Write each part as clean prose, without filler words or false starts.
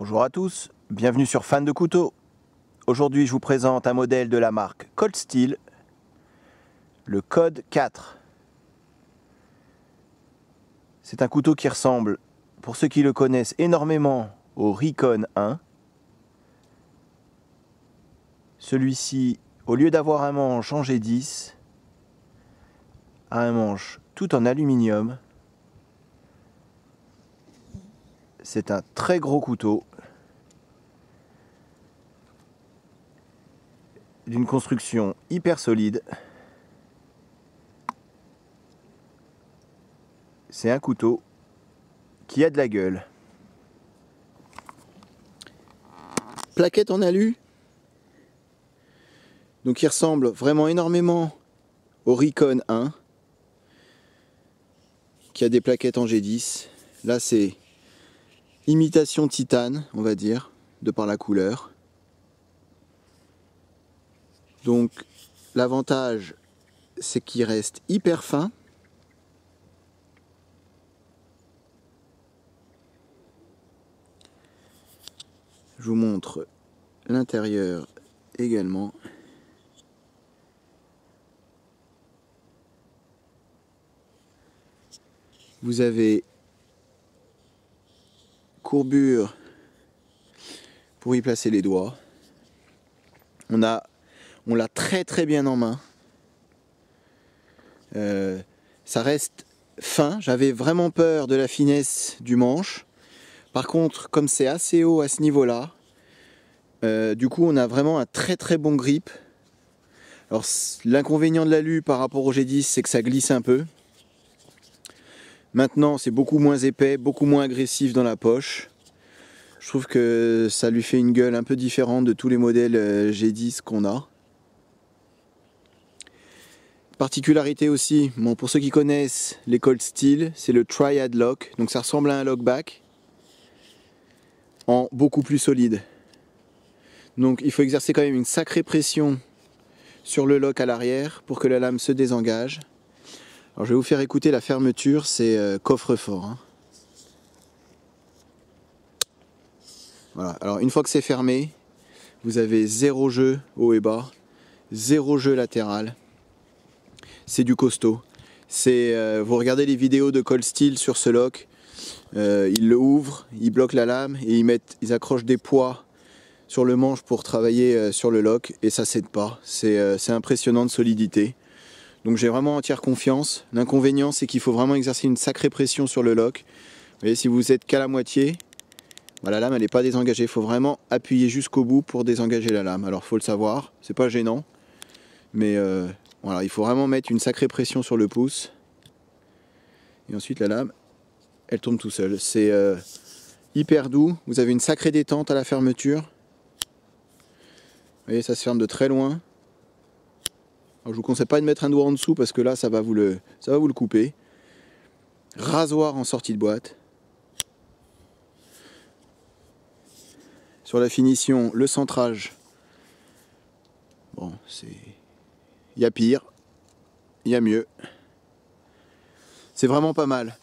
Bonjour à tous, bienvenue sur Fan de Couteaux. Aujourd'hui je vous présente un modèle de la marque Cold Steel, le Code 4. C'est un couteau qui ressemble, pour ceux qui le connaissent, énormément au Recon 1. Celui-ci, au lieu d'avoir un manche en G10, a un manche tout en aluminium. C'est un très gros couteau, d'une construction hyper solide. C'est un couteau qui a de la gueule. Plaquette en alu, donc il ressemble vraiment énormément au Recon 1, qui a des plaquettes en G10. Là c'est imitation titane, on va dire, de par la couleur. Donc l'avantage, c'est qu'il reste hyper fin. Je vous montre l'intérieur également. Vous avez courbure pour y placer les doigts. On l'a très bien en main. Ça reste fin. J'avais vraiment peur de la finesse du manche. Par contre, comme c'est assez haut à ce niveau-là, du coup on a vraiment un très bon grip. Alors l'inconvénient de l'alu par rapport au G10, c'est que ça glisse un peu. Maintenant c'est beaucoup moins épais, beaucoup moins agressif dans la poche. Je trouve que ça lui fait une gueule un peu différente de tous les modèles G10 qu'on a. Particularité aussi, bon, pour ceux qui connaissent les Cold Steel, c'est le Triad Lock. Donc ça ressemble à un lockback en beaucoup plus solide. Donc il faut exercer quand même une sacrée pression sur le lock à l'arrière pour que la lame se désengage. Alors je vais vous faire écouter la fermeture, c'est coffre-fort. Hein. Voilà. Alors une fois que c'est fermé, vous avez zéro jeu haut et bas, zéro jeu latéral. C'est du costaud. Vous regardez les vidéos de Cold Steel sur ce lock, ils le ouvrent, ils bloquent la lame et ils accrochent des poids sur le manche pour travailler sur le lock et ça cède pas. C'est impressionnant de solidité. Donc j'ai vraiment entière confiance. L'inconvénient, c'est qu'il faut vraiment exercer une sacrée pression sur le lock. Vous voyez, si vous êtes qu'à la moitié, bah, la lame elle n'est pas désengagée. Il faut vraiment appuyer jusqu'au bout pour désengager la lame. Alors il faut le savoir, c'est pas gênant, mais voilà, il faut vraiment mettre une sacrée pression sur le pouce. Et ensuite la lame, elle tombe tout seul. C'est hyper doux. Vous avez une sacrée détente à la fermeture. Vous voyez, ça se ferme de très loin. Alors, je vous conseille pas de mettre un doigt en dessous parce que là ça va vous le couper. Rasoir en sortie de boîte. Sur la finition, le centrage. Bon, il y a pire, il y a mieux. C'est vraiment pas mal.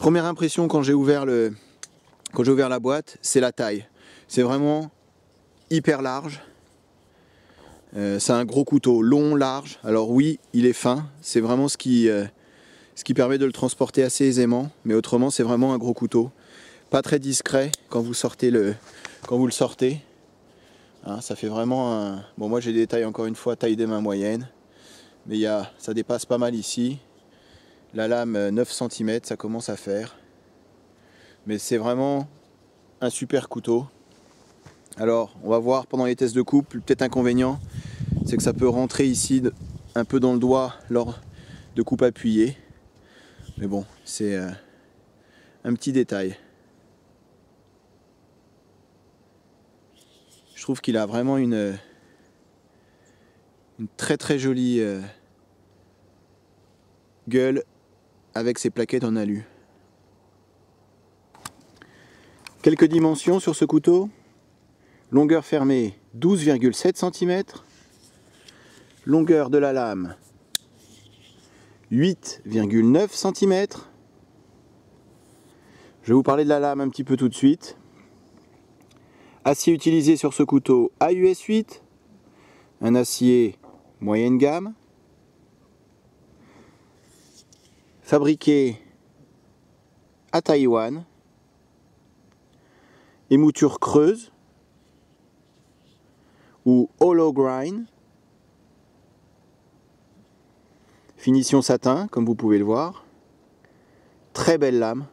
Première impression quand j'ai ouvert la boîte, c'est la taille. C'est vraiment hyper large. C'est un gros couteau, long, large. Alors oui, il est fin. C'est vraiment ce qui permet de le transporter assez aisément. Mais autrement, c'est vraiment un gros couteau. Pas très discret quand vous le sortez. Hein, ça fait vraiment un... Bon, moi j'ai des tailles, encore une fois, taille des mains moyennes. Mais ça dépasse pas mal ici. La lame 9 cm, ça commence à faire. Mais c'est vraiment un super couteau. Alors, on va voir pendant les tests de coupe, peut-être inconvénient, c'est que ça peut rentrer ici un peu dans le doigt lors de coupe appuyée. Mais bon, c'est un petit détail. Je trouve qu'il a vraiment une très jolie gueule avec ses plaquettes en alu. Quelques dimensions sur ce couteau. Longueur fermée 12,7 cm. Longueur de la lame 8,9 cm. Je vais vous parler de la lame un petit peu tout de suite. Acier utilisé sur ce couteau AUS 8, un acier moyenne gamme, fabriqué à Taïwan, émouture creuse ou hollow grind, finition satin comme vous pouvez le voir, très belle lame,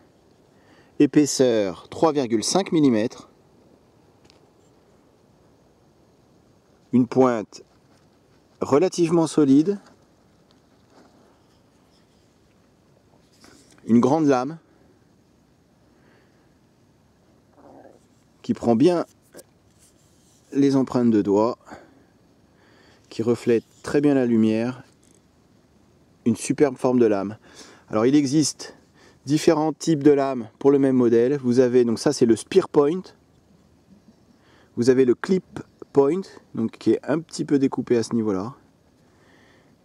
épaisseur 3,5 mm, une pointe relativement solide, une grande lame qui prend bien les empreintes de doigts, qui reflète très bien la lumière, une superbe forme de lame. Alors il existe différents types de lames pour le même modèle. Vous avez, donc ça c'est le spear point, vous avez le clip point, donc qui est un petit peu découpé à ce niveau-là,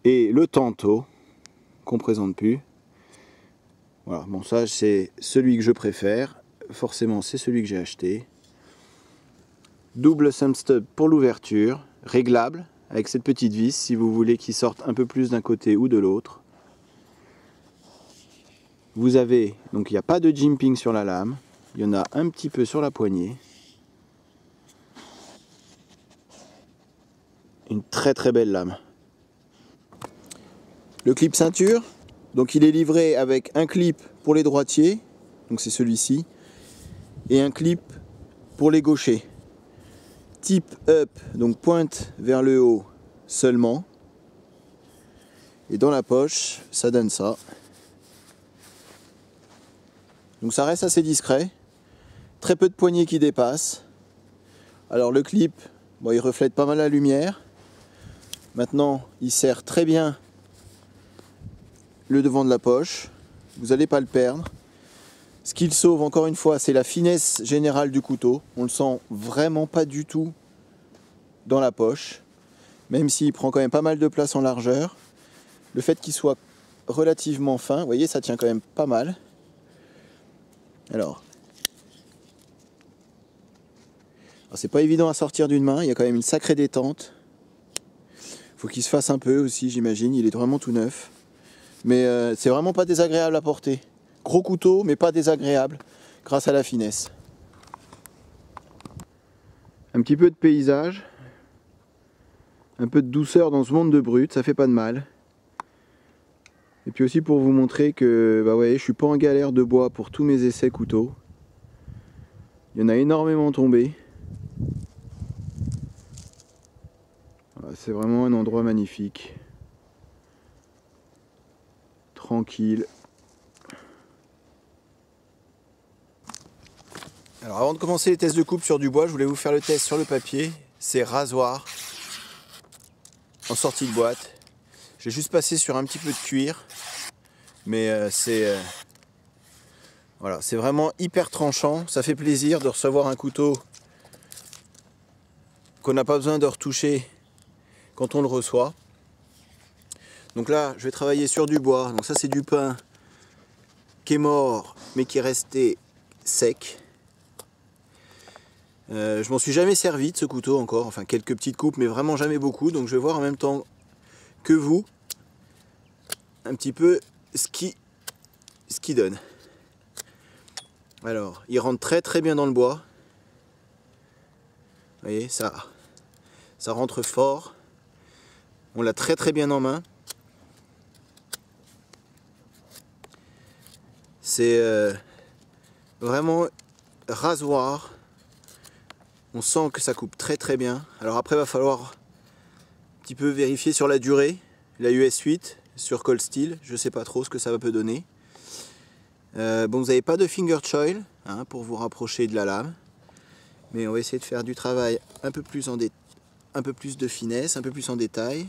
et le tanto qu'on présente plus. Voilà, bon ça c'est celui que je préfère, forcément c'est celui que j'ai acheté. Double thumb stub pour l'ouverture, réglable avec cette petite vis si vous voulez qu'il sorte un peu plus d'un côté ou de l'autre. Vous avez, donc il n'y a pas de jimping sur la lame, il y en a un petit peu sur la poignée. Une très belle lame. Le clip ceinture, donc il est livré avec un clip pour les droitiers, donc c'est celui-ci, et un clip pour les gauchers. Tip up, donc pointe vers le haut seulement. Et dans la poche, ça donne ça. Donc ça reste assez discret. Très peu de poignées qui dépassent. Alors le clip, bon, il reflète pas mal la lumière. Maintenant, il sert très bien le devant de la poche. Vous n'allez pas le perdre. Ce qu'il sauve, encore une fois, c'est la finesse générale du couteau. On le sent vraiment pas du tout dans la poche. Même s'il prend quand même pas mal de place en largeur. Le fait qu'il soit relativement fin, vous voyez, ça tient quand même pas mal. Alors c'est pas évident à sortir d'une main, il y a quand même une sacrée détente. Faut qu'il se fasse un peu aussi, j'imagine, il est vraiment tout neuf. Mais c'est vraiment pas désagréable à porter. Gros couteau, mais pas désagréable, grâce à la finesse. Un petit peu de paysage, un peu de douceur dans ce monde de brut, ça fait pas de mal. Et puis aussi pour vous montrer que bah ouais, je suis pas en galère de bois pour tous mes essais couteaux. Il y en a énormément tombé. C'est vraiment un endroit magnifique. Tranquille. Alors avant de commencer les tests de coupe sur du bois, je voulais vous faire le test sur le papier. C'est rasoir en sortie de boîte. J'ai juste passé sur un petit peu de cuir. Mais voilà, c'est vraiment hyper tranchant. Ça fait plaisir de recevoir un couteau qu'on n'a pas besoin de retoucher quand on le reçoit. Donc là, je vais travailler sur du bois. Donc ça, c'est du pin qui est mort, mais qui est resté sec. Je m'en suis jamais servi de ce couteau encore. Enfin, quelques petites coupes, mais vraiment jamais beaucoup. Donc je vais voir en même temps que vous un petit peu ce qui donne. Alors, il rentre très bien dans le bois. Vous voyez, ça rentre fort. On l'a très bien en main. C'est vraiment rasoir. On sent que ça coupe très bien. Alors après, il va falloir un petit peu vérifier sur la durée. La US 8 sur Cold Steel, je ne sais pas trop ce que ça peut donner. Bon, vous n'avez pas de finger choil hein, pour vous rapprocher de la lame. Mais on va essayer de faire du travail un peu plus de finesse, un peu plus en détail.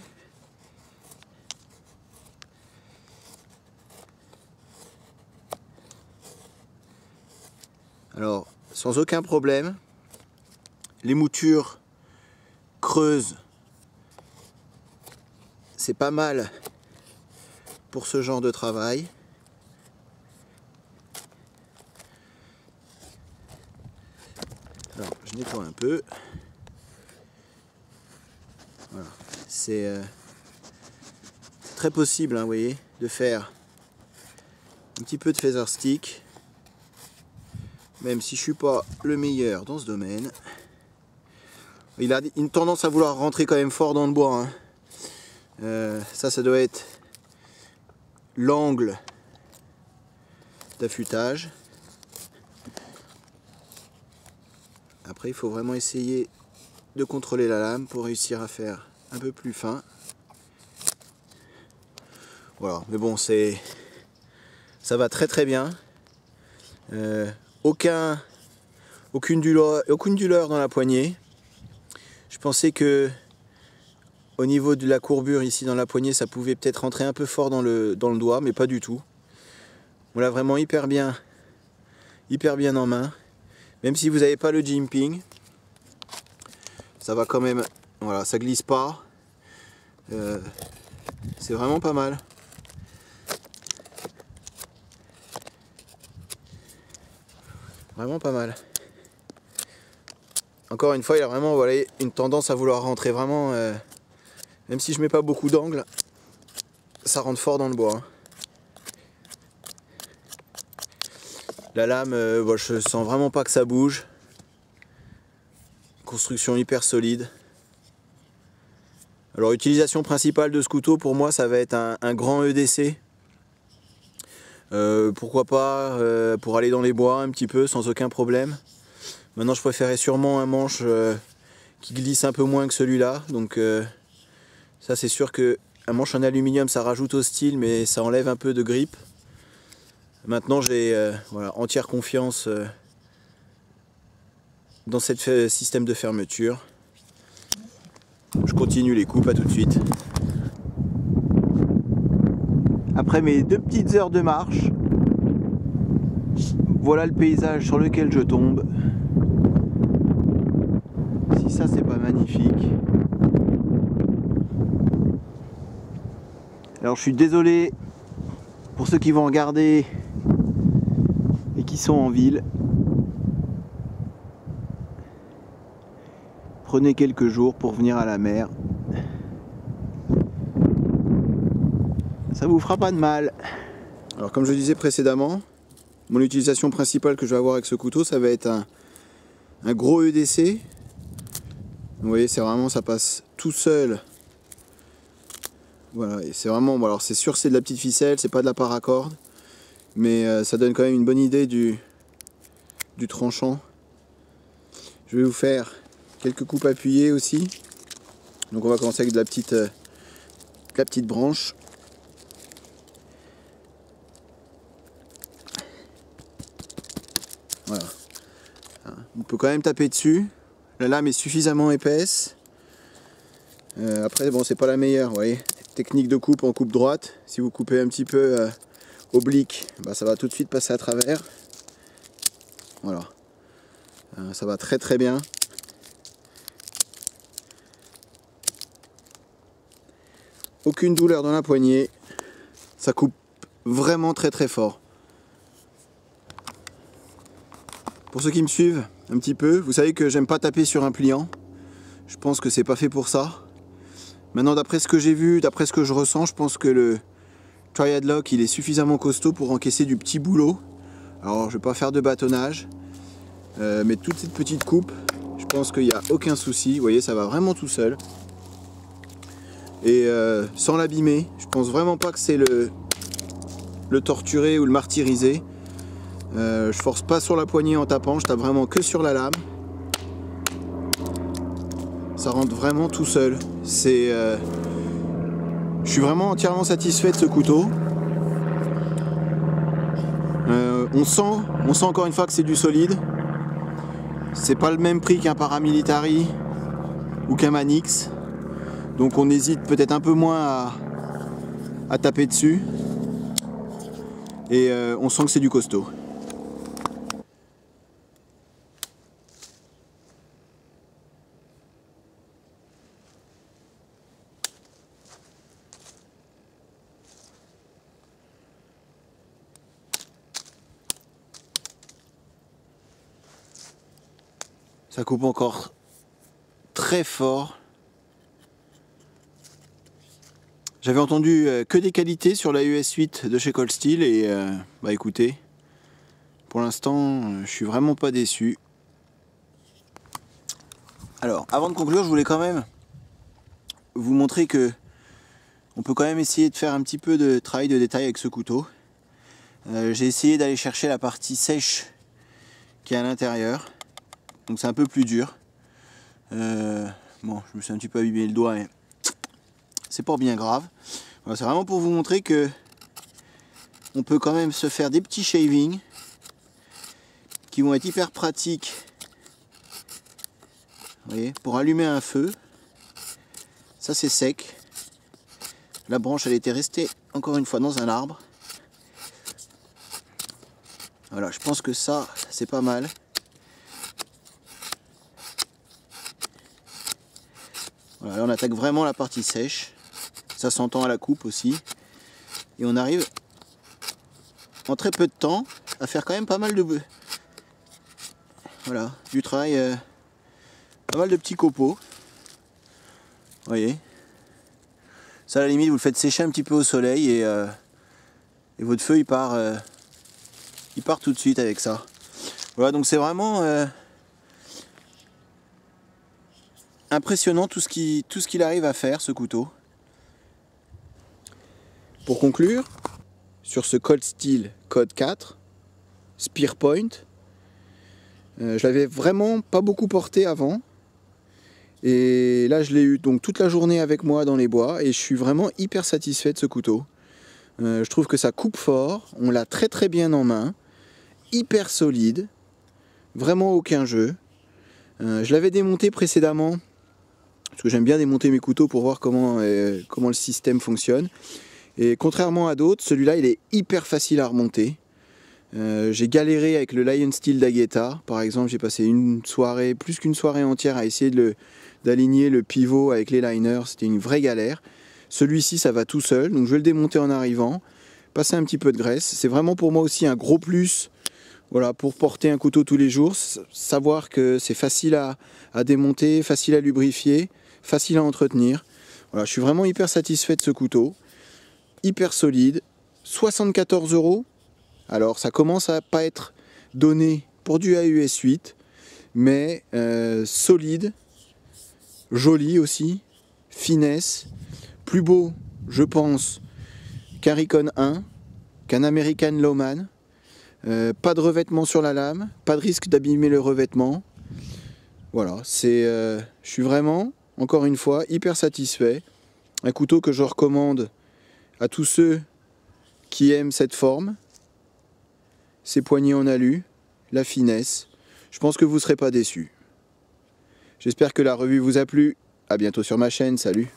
Alors, sans aucun problème, les moutures creuses, c'est pas mal pour ce genre de travail. Alors, je je nettoie un peu. Voilà. C'est très possible, hein, vous voyez, de faire un petit peu de feather stick, même si je suis pas le meilleur dans ce domaine. Il a une tendance à vouloir rentrer quand même fort dans le bois, hein. Ça doit être l'angle d'affûtage. Après, il faut vraiment essayer de contrôler la lame pour réussir à faire un peu plus fin. Voilà, mais bon, ça va très très bien. Aucune douleur dans la poignée. Je pensais que au niveau de la courbure ici dans la poignée, ça pouvait peut-être rentrer un peu fort dans le doigt, mais pas du tout. On l'a vraiment hyper bien en main. Même si vous n'avez pas le jimping, ça va quand même, voilà, ça glisse pas. C'est vraiment pas mal. Vraiment pas mal. Encore une fois, il a vraiment, voilà, une tendance à vouloir rentrer vraiment, même si je mets pas beaucoup d'angle, ça rentre fort dans le bois, hein. La lame, bon, je sens vraiment pas que ça bouge. Construction hyper solide. Alors, utilisation principale de ce couteau pour moi, ça va être un grand EDC. Pourquoi pas pour aller dans les bois un petit peu sans aucun problème. Maintenant, je préférais sûrement un manche qui glisse un peu moins que celui-là. Donc ça, c'est sûr que un manche en aluminium, ça rajoute au style, mais ça enlève un peu de grippe. Maintenant, j'ai voilà, entière confiance dans ce système de fermeture. Je continue les coupes, à tout de suite. Après mes 2 petites heures de marche, voilà le paysage sur lequel je tombe. Si ça, c'est pas magnifique. Alors je suis désolé pour ceux qui vont regarder et qui sont en ville. Prenez quelques jours pour venir à la mer. Ça vous fera pas de mal. Alors comme je le disais précédemment, mon utilisation principale que je vais avoir avec ce couteau, ça va être un gros EDC. Vous voyez, c'est vraiment, ça passe tout seul. Voilà, et c'est vraiment, bon, alors c'est sûr c'est de la petite ficelle, c'est pas de la paracorde, mais ça donne quand même une bonne idée du tranchant. Je vais vous faire quelques coupes appuyées aussi. Donc on va commencer avec de la petite branche. Voilà. On peut quand même taper dessus. La lame est suffisamment épaisse. Après, bon, c'est pas la meilleure, vous voyez. Technique de coupe en coupe droite. Si vous coupez un petit peu oblique, bah, ça va tout de suite passer à travers. Voilà. Ça va très très bien. Aucune douleur dans la poignée. Ça coupe vraiment très très fort. Pour ceux qui me suivent un petit peu, vous savez que j'aime pas taper sur un pliant. Je pense que c'est pas fait pour ça. Maintenant, d'après ce que j'ai vu, d'après ce que je ressens, je pense que le Triad Lock, il est suffisamment costaud pour encaisser du petit boulot. Alors, je vais pas faire de bâtonnage, mais toute cette petite coupe, je pense qu'il n'y a aucun souci. Vous voyez, ça va vraiment tout seul. Et sans l'abîmer, je pense vraiment pas que c'est le torturer ou le martyriser. Je force pas sur la poignée en tapant, je tape vraiment que sur la lame. Ça rentre vraiment tout seul. Je suis vraiment entièrement satisfait de ce couteau. On sent encore une fois que c'est du solide. C'est pas le même prix qu'un paramilitary ou qu'un Manix. Donc on hésite peut-être un peu moins à taper dessus. Et on sent que c'est du costaud. Ça coupe encore très fort. J'avais entendu que des qualités sur la US8 de chez Cold Steel et bah écoutez, pour l'instant je suis vraiment pas déçu. Alors avant de conclure, je voulais quand même vous montrer que on peut quand même essayer de faire un petit peu de travail de détail avec ce couteau. J'ai essayé d'aller chercher la partie sèche qui est à l'intérieur, donc c'est un peu plus dur. Bon, je me suis un petit peu abîmé le doigt, mais c'est pas bien grave. Voilà, c'est vraiment pour vous montrer que on peut quand même se faire des petits shavings qui vont être hyper pratiques. Vous voyez, pour allumer un feu. Ça c'est sec. La branche elle était restée encore une fois dans un arbre. Voilà, je pense que ça c'est pas mal. Voilà, là on attaque vraiment la partie sèche. Ça s'entend à la coupe aussi. Et on arrive en très peu de temps à faire quand même pas mal de... Voilà, du travail, pas mal de petits copeaux. Vous voyez. Ça à la limite vous le faites sécher un petit peu au soleil et votre feu il part tout de suite avec ça. Voilà, donc c'est vraiment impressionnant tout ce qu'il arrive à faire ce couteau. Pour conclure, sur ce Cold Steel Code 4, Spear Point, je l'avais vraiment pas beaucoup porté avant. Et là je l'ai eu donc toute la journée avec moi dans les bois et je suis vraiment hyper satisfait de ce couteau. Je trouve que ça coupe fort, on l'a très très bien en main, hyper solide, vraiment aucun jeu. Je l'avais démonté précédemment, parce que j'aime bien démonter mes couteaux pour voir comment le système fonctionne. Et contrairement à d'autres, celui-là il est hyper facile à remonter. J'ai galéré avec le Lion Steel d'Aguetta, par exemple j'ai passé une soirée, plus qu'une soirée entière à essayer d'aligner le pivot avec les liners, c'était une vraie galère. Celui-ci ça va tout seul, donc je vais le démonter en arrivant, passer un petit peu de graisse. C'est vraiment pour moi aussi un gros plus, voilà, pour porter un couteau tous les jours, savoir que c'est facile à démonter, facile à lubrifier, facile à entretenir. Voilà, je suis vraiment hyper satisfait de ce couteau, hyper solide, 74 €. Alors ça commence à pas être donné pour du AUS8, mais solide, joli aussi, finesse, plus beau je pense qu'un Recon 1, qu'un American Lawman, pas de revêtement sur la lame, pas de risque d'abîmer le revêtement. Voilà, je suis vraiment, encore une fois, hyper satisfait. Un couteau que je recommande à tous ceux qui aiment cette forme, ces poignées en alu, la finesse. Je pense que vous ne serez pas déçus. J'espère que la revue vous a plu. À bientôt sur ma chaîne. Salut!